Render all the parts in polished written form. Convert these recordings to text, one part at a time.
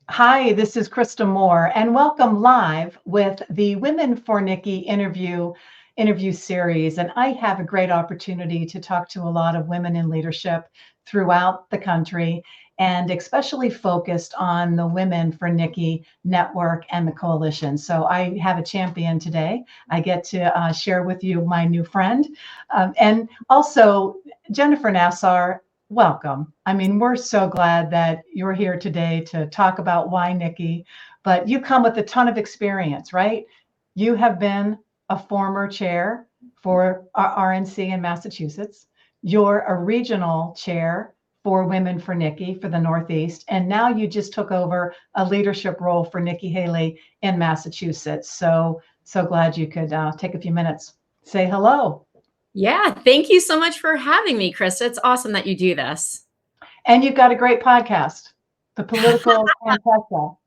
Hi, this is Krista Moore, and welcome live with the Women for Nikki interview series. And I have a great opportunity to talk to a lot of women in leadership throughout the country, and especially focused on the Women for Nikki network and the coalition. So I have a champion today. I get to share with you my new friend, and also Jennifer Nassour. Welcome. I mean, we're so glad that you're here today to talk about why Nikki, but you come with a ton of experience, right? You have been a former chair for RNC in Massachusetts. You're a regional chair for Women for Nikki for the Northeast. And now you just took over a leadership role for Nikki Haley in Massachusetts. So glad you could take a few minutes, say hello. Yeah, thank you so much for having me, Krista. It's awesome that you do this. And you've got a great podcast, The Political Contessa.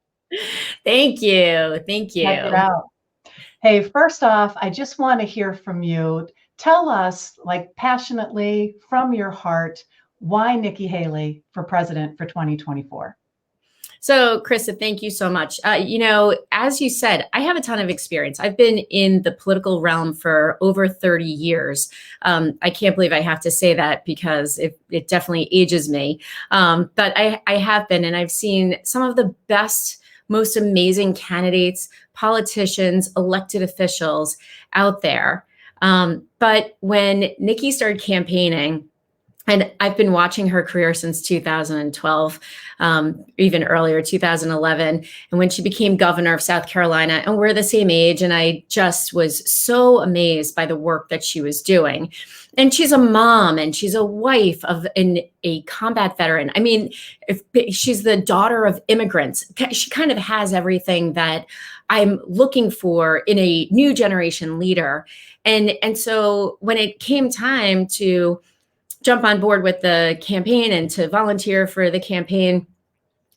Thank you. Thank you. Check it out. Hey, first off, I just want to hear from you. Tell us, like passionately from your heart, why Nikki Haley for president for 2024? So, Krista, thank you so much. As you said, I have a ton of experience. I've been in the political realm for over 30 years. I can't believe I have to say that because it definitely ages me. But I have been, and I've seen some of the best, most amazing candidates, politicians, elected officials out there. But when Nikki started campaigning, and I've been watching her career since 2012, even earlier, 2011. And when she became governor of South Carolina, and we're the same age, and I just was so amazed by the work that she was doing. And she's a mom, and she's a wife of a combat veteran. I mean, she's the daughter of immigrants. She kind of has everything that I'm looking for in a new generation leader. And so when it came time to jump on board with the campaign and to volunteer for the campaign,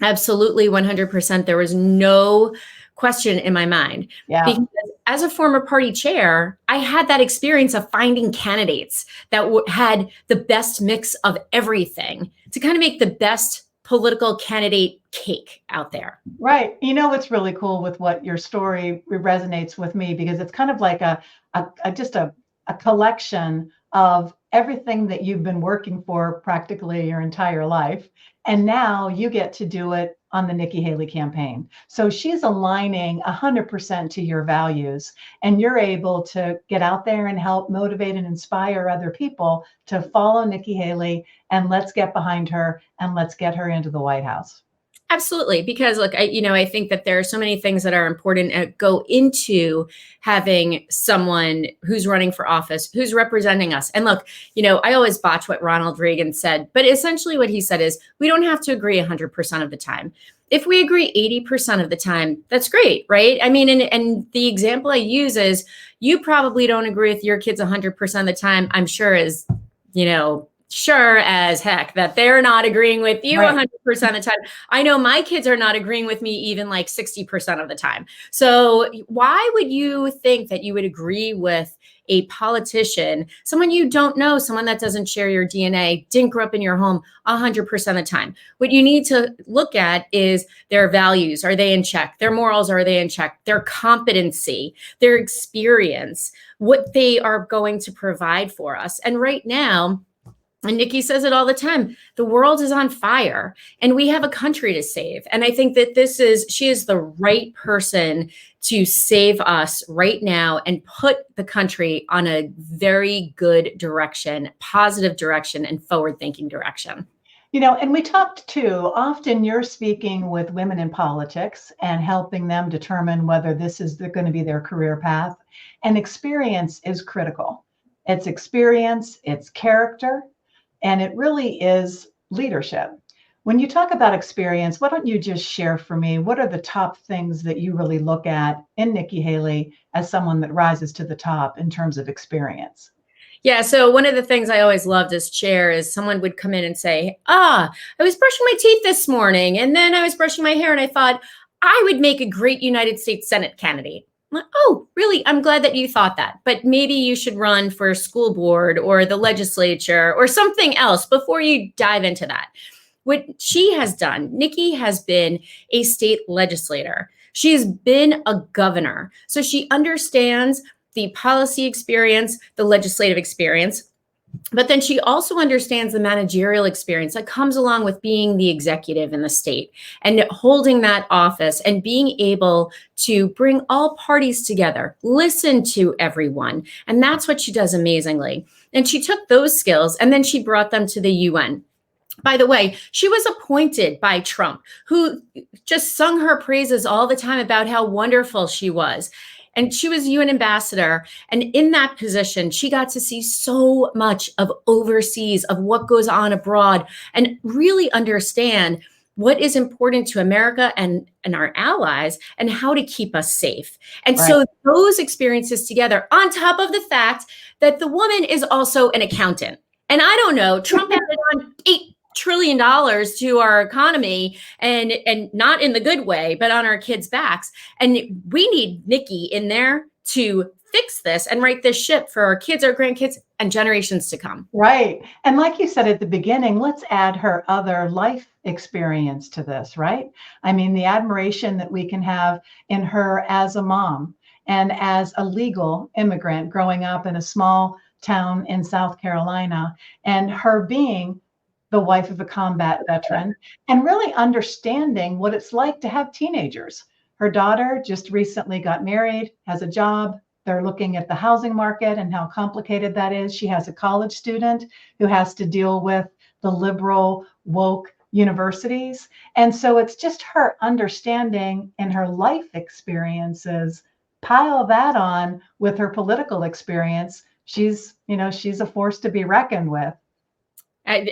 absolutely 100%. There was no question in my mind. Yeah. Because as a former party chair, I had that experience of finding candidates that had the best mix of everything to kind of make the best political candidate cake out there. Right. You know, what's really cool with what your story resonates with me, because it's kind of like just a collection of everything that you've been working for practically your entire life. And now you get to do it on the Nikki Haley campaign. So she's aligning 100% to your values, and you're able to get out there and help motivate and inspire other people to follow Nikki Haley, and let's get behind her and let's get her into the White House. Absolutely. Because look, I think that there are so many things that are important that go into having someone who's running for office, who's representing us. And look, I always botch what Ronald Reagan said, but essentially what he said is we don't have to agree 100% of the time. If we agree 80% of the time, that's great, right? I mean, and the example I use is you probably don't agree with your kids 100% of the time, I'm sure is, sure as heck that they're not agreeing with you 100% of the time. I know my kids are not agreeing with me even like 60% of the time. So why would you think that you would agree with a politician, someone you don't know, someone that doesn't share your DNA, didn't grow up in your home 100% of the time? What you need to look at is their values. Are they in check? Their morals, are they in check? Their competency, their experience, what they are going to provide for us. And right now, and Nikki says it all the time, the world is on fire and we have a country to save. And I think that she is the right person to save us right now and put the country on a very good direction, positive direction, and forward-thinking direction. And we talked too, often you're speaking with women in politics and helping them determine whether this is going to be their career path. And experience is critical. It's experience, it's character, and it really is leadership. When you talk about experience, why don't you just share for me, what are the top things that you really look at in Nikki Haley as someone that rises to the top in terms of experience? Yeah. So one of the things I always loved as chair is someone would come in and say, I was brushing my teeth this morning and then I was brushing my hair and I thought I would make a great United States Senate candidate. I'm like, oh, really? I'm glad that you thought that. But maybe you should run for school board or the legislature or something else before you dive into that. What she has done, Nikki has been a state legislator. She has been a governor. So she understands the policy experience, the legislative experience, but then she also understands the managerial experience that comes along with being the executive in the state and holding that office and being able to bring all parties together, listen to everyone. And that's what she does amazingly. And she took those skills and then she brought them to the UN. By the way, she was appointed by Trump, who just sung her praises all the time about how wonderful she was. And she was UN ambassador. And in that position, she got to see so much of overseas, of what goes on abroad, and really understand what is important to America and our allies and how to keep us safe. And Right. so those experiences together, on top of the fact that the woman is also an accountant. And I don't know, Trump added on $8 trillion to our economy, and not in the good way, but on our kids' backs. And we need Nikki in there to fix this and right this ship for our kids, our grandkids, and generations to come. Right. And like you said at the beginning, let's add her other life experience to this, right? I mean, the admiration that we can have in her as a mom and as a legal immigrant growing up in a small town in South Carolina, and her being the wife of a combat veteran and really understanding what it's like to have teenagers. Her daughter just recently got married, has a job. They're looking at the housing market and how complicated that is. She has a college student who has to deal with the liberal, woke universities. And so it's just her understanding and her life experiences, pile that on with her political experience. She's a force to be reckoned with.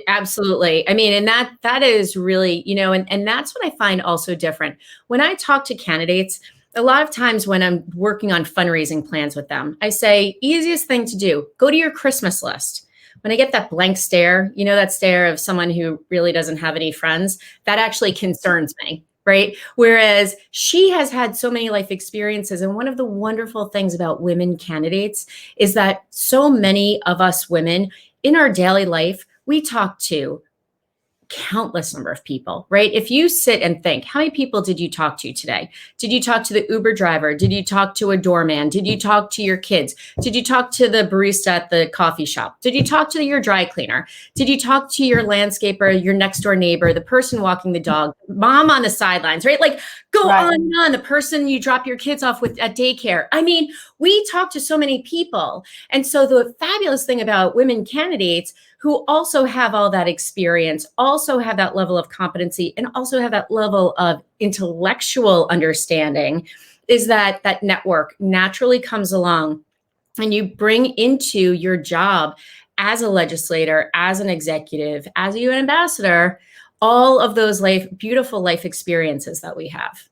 Absolutely. I mean, and that is really, and that's what I find also different. When I talk to candidates, a lot of times when I'm working on fundraising plans with them, I say, easiest thing to do, go to your Christmas list. When I get that blank stare, that stare of someone who really doesn't have any friends, that actually concerns me, right? Whereas she has had so many life experiences. And one of the wonderful things about women candidates is that so many of us women in our daily life, we talk to countless number of people, right? If you sit and think, how many people did you talk to today? Did you talk to the Uber driver? Did you talk to a doorman? Did you talk to your kids? Did you talk to the barista at the coffee shop? Did you talk to your dry cleaner? Did you talk to your landscaper, your next door neighbor, the person walking the dog, mom on the sidelines, right? Like go Right. on and on, the person you drop your kids off with at daycare. I mean, we talk to so many people. And so the fabulous thing about women candidates who also have all that experience, also have that level of competency, and also have that level of intellectual understanding, is that that network naturally comes along and you bring into your job as a legislator, as an executive, as a UN ambassador, all of those beautiful life experiences that we have.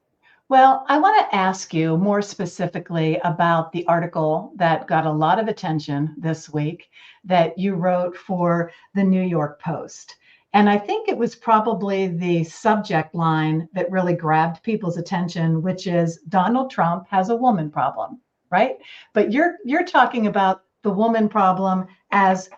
Well, I want to ask you more specifically about the article that got a lot of attention this week that you wrote for the New York Post. And I think it was probably the subject line that really grabbed people's attention, which is Donald Trump has a woman problem, right? But you're talking about the woman problem as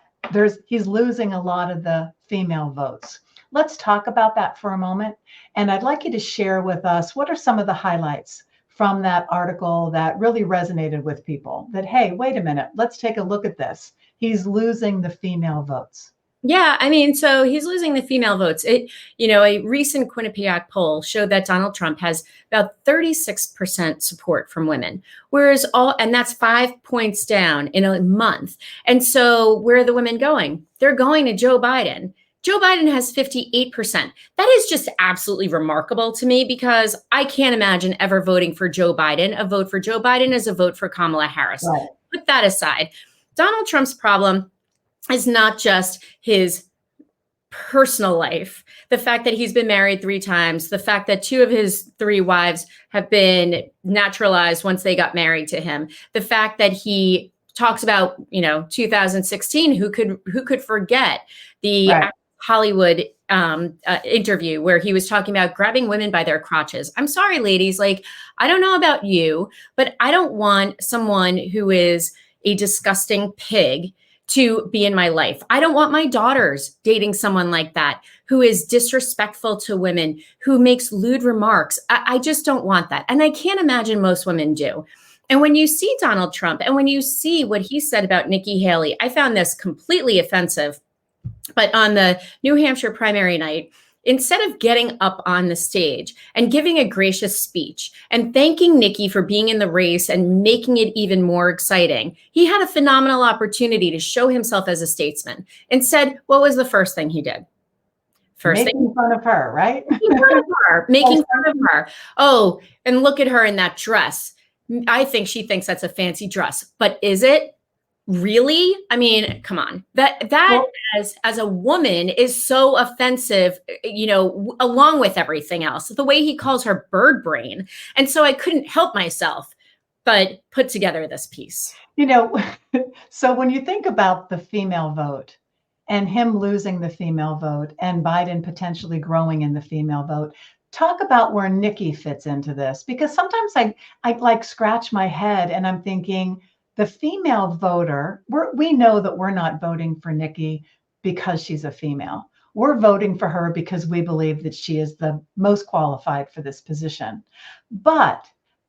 he's losing a lot of the female votes. Let's talk about that for a moment. And I'd like you to share with us, what are some of the highlights from that article that really resonated with people? That, hey, wait a minute, let's take a look at this. He's losing the female votes. Yeah, I mean, so he's losing the female votes. A recent Quinnipiac poll showed that Donald Trump has about 36% support from women, whereas and that's 5 points down in a month. And so where are the women going? They're going to Joe Biden. Joe Biden has 58%. That is just absolutely remarkable to me because I can't imagine ever voting for Joe Biden. A vote for Joe Biden is a vote for Kamala Harris. Right. Put that aside. Donald Trump's problem is not just his personal life, the fact that he's been married 3 times, the fact that 2 of his 3 wives have been naturalized once they got married to him, the fact that he talks about, 2016, who could forget the Right. Hollywood interview where he was talking about grabbing women by their crotches. I'm sorry, ladies, like, I don't know about you, but I don't want someone who is a disgusting pig to be in my life. I don't want my daughters dating someone like that, who is disrespectful to women, who makes lewd remarks. I just don't want that. And I can't imagine most women do. And when you see Donald Trump and when you see what he said about Nikki Haley, I found this completely offensive. But on the New Hampshire primary night, instead of getting up on the stage and giving a gracious speech and thanking Nikki for being in the race and making it even more exciting, he had a phenomenal opportunity to show himself as a statesman. Instead, what was the first thing he did? Making fun of her, right? Making fun of her, making fun of her. Oh, and look at her in that dress. I think she thinks that's a fancy dress, but is it? Really? I mean, come on. That well, as a woman is so offensive, you know, along with everything else. The way he calls her bird brain. And so I couldn't help myself but put together this piece. You know, so when you think about the female vote and him losing the female vote and Biden potentially growing in the female vote, talk about where Nikki fits into this, because sometimes I like scratch my head and I'm thinking, the female voter, we know that we're not voting for Nikki because she's a female. We're voting for her because we believe that she is the most qualified for this position. But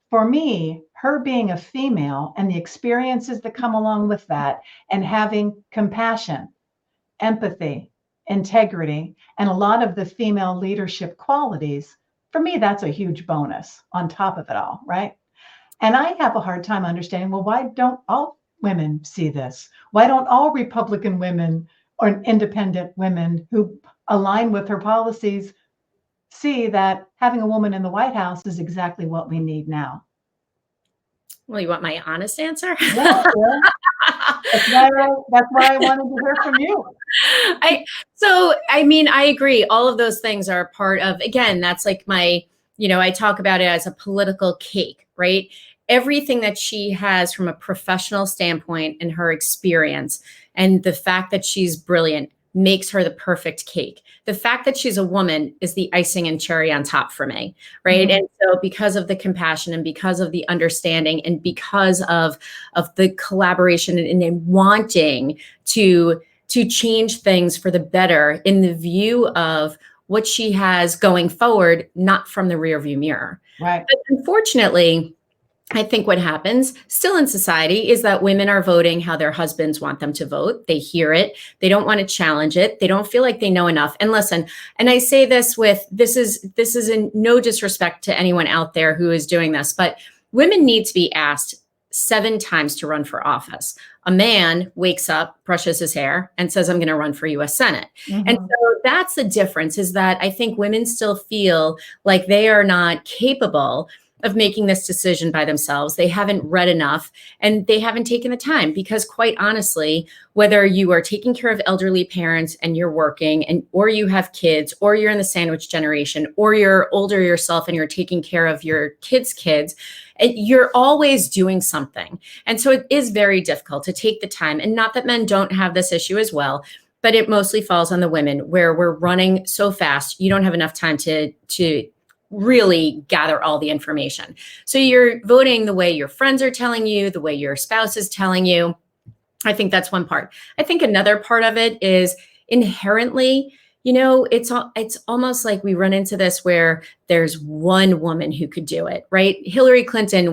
for me, her being a female and the experiences that come along with that, and having compassion, empathy, integrity, and a lot of the female leadership qualities, for me, that's a huge bonus on top of it all, right? And I have a hard time understanding, well, why don't all women see this? Why don't all Republican women or independent women who align with her policies see that having a woman in the White House is exactly what we need now? Well, you want my honest answer? Yeah, that's why I wanted to hear from you. I mean, I agree. All of those things are part of, again, that's like my, you know, I talk about it as a political cake, right? Everything that she has from a professional standpoint and her experience, and the fact that she's brilliant makes her the perfect cake. The fact that she's a woman is the icing and cherry on top for me, right? Mm-hmm. And so because of the compassion and because of the understanding and because of the collaboration and wanting to change things for the better in the view of what she has going forward, not from the rearview mirror. Right. But unfortunately, I think what happens still in society is that women are voting how their husbands want them to vote. They hear it. They don't want to challenge it. They don't feel like they know enough. And listen, and I say this with, this is in no disrespect to anyone out there who is doing this, but women need to be asked 7 times to run for office. A man wakes up, brushes his hair, and says, I'm going to run for US Senate. Mm-hmm. And so that's the difference, is that I think women still feel like they are not capable of making this decision by themselves. They haven't read enough and they haven't taken the time, because quite honestly, whether you are taking care of elderly parents and you're working, or you have kids, or you're in the sandwich generation, or you're older yourself and you're taking care of your kids' kids, you're always doing something. And so it is very difficult to take the time, and not that men don't have this issue as well, but it mostly falls on the women, where we're running so fast, you don't have enough time to really gather all the information. So you're voting the way your friends are telling you, the way your spouse is telling you. I think that's one part. I think another part of it is inherently, you know, it's almost like we run into this where there's one woman who could do it, right? Hillary Clinton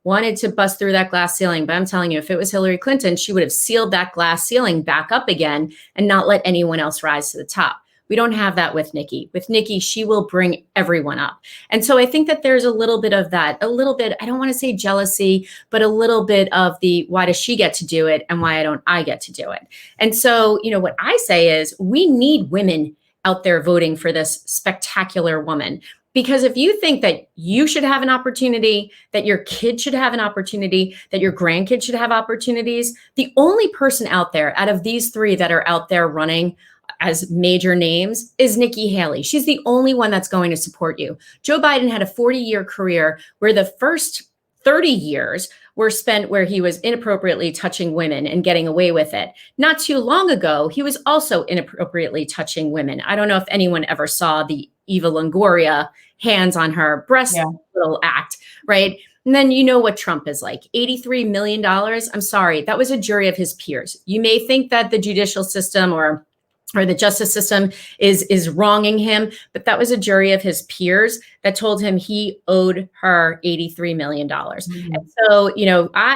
wanted to bust through that glass ceiling, but I'm telling you, if it was Hillary Clinton, she would have sealed that glass ceiling back up again and not let anyone else rise to the top. We don't have that with Nikki. With Nikki, she will bring everyone up. And so I think that there's a little bit of that, a little bit, I don't want to say jealousy, but a little bit of the, why does she get to do it and why don't I get to do it? And so, you know, what I say is we need women out there voting for this spectacular woman. Because if you think that you should have an opportunity, that your kid should have an opportunity, that your grandkids should have opportunities, the only person out there out of these 3 that are out there running as major names is Nikki Haley. She's the only one that's going to support you. Joe Biden had a 40-year career where the first 30 years were spent where he was inappropriately touching women and getting away with it. Not too long ago, he was also inappropriately touching women. I don't know if anyone ever saw the Eva Longoria hands on her breast little act, right? And then you know what Trump is like, $83 million. I'm sorry, that was a jury of his peers. You may think that the judicial system or the justice system is wronging him, but that was a jury of his peers that told him he owed her $83 million. Mm-hmm.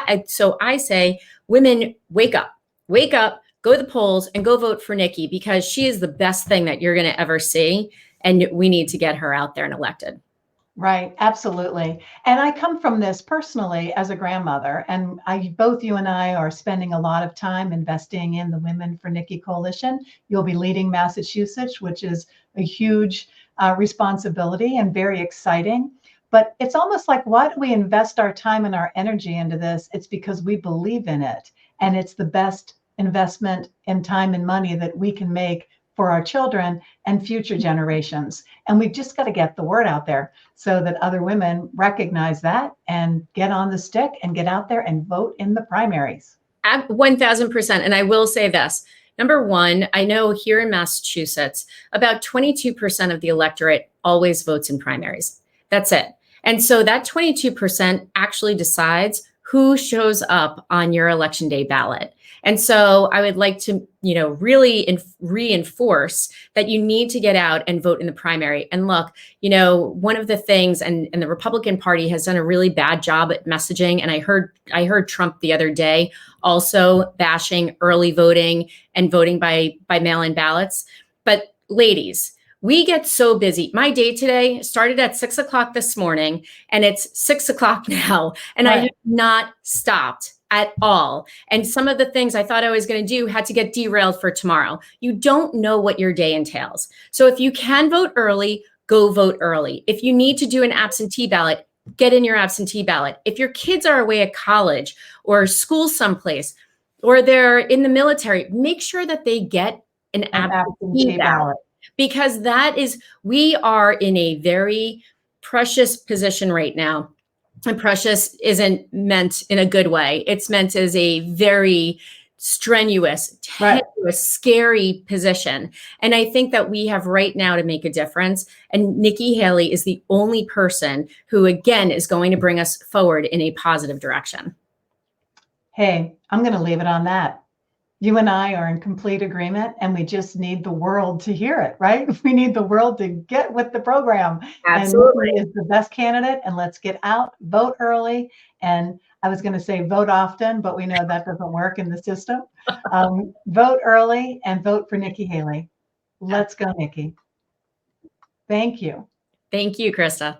And so, I say, women, wake up, go to the polls and go vote for Nikki, because she is the best thing that you're going to ever see. And we need to get her out there and elected. Right, absolutely. And I come from this personally as a grandmother, and both you and I are spending a lot of time investing in the Women for Nikki Coalition. You'll be leading Massachusetts, which is a huge responsibility and very exciting. But it's almost like, why do we invest our time and our energy into this? It's because we believe in it, and it's the best investment in time and money that we can make for our children and future generations. And we've just got to get the word out there so that other women recognize that and get on the stick and get out there and vote in the primaries. 1000%. And I will say this. Number one, I know here in Massachusetts, about 22% of the electorate always votes in primaries. That's it. And so that 22% actually decides who shows up on your election day ballot. And so I would like to, really reinforce that you need to get out and vote in the primary. And look, one of the things, and the Republican Party has done a really bad job at messaging. And I heard Trump the other day also bashing early voting and voting by mail-in ballots. But ladies, we get so busy. My day today started at 6 o'clock this morning, and it's 6 o'clock now, and right. I have not stopped at all. And some of the things I thought I was going to do had to get derailed for tomorrow. You don't know what your day entails. So if you can vote early, go vote early. If you need to do an absentee ballot, get in your absentee ballot. If your kids are away at college or school someplace, or they're in the military, make sure that they get an absentee ballot. Because we are in a very precious position right now. And precious isn't meant in a good way. It's meant as a very strenuous, tenuous, scary position. And I think that we have right now to make a difference. And Nikki Haley is the only person who, again, is going to bring us forward in a positive direction. Hey, I'm going to leave it on that. You and I are in complete agreement, and we just need the world to hear it, right? We need the world to get with the program. Absolutely. And Nikki is the best candidate, and let's get out, vote early. And I was going to say vote often, but we know that doesn't work in the system. Vote early and vote for Nikki Haley. Let's go, Nikki. Thank you. Thank you, Krista.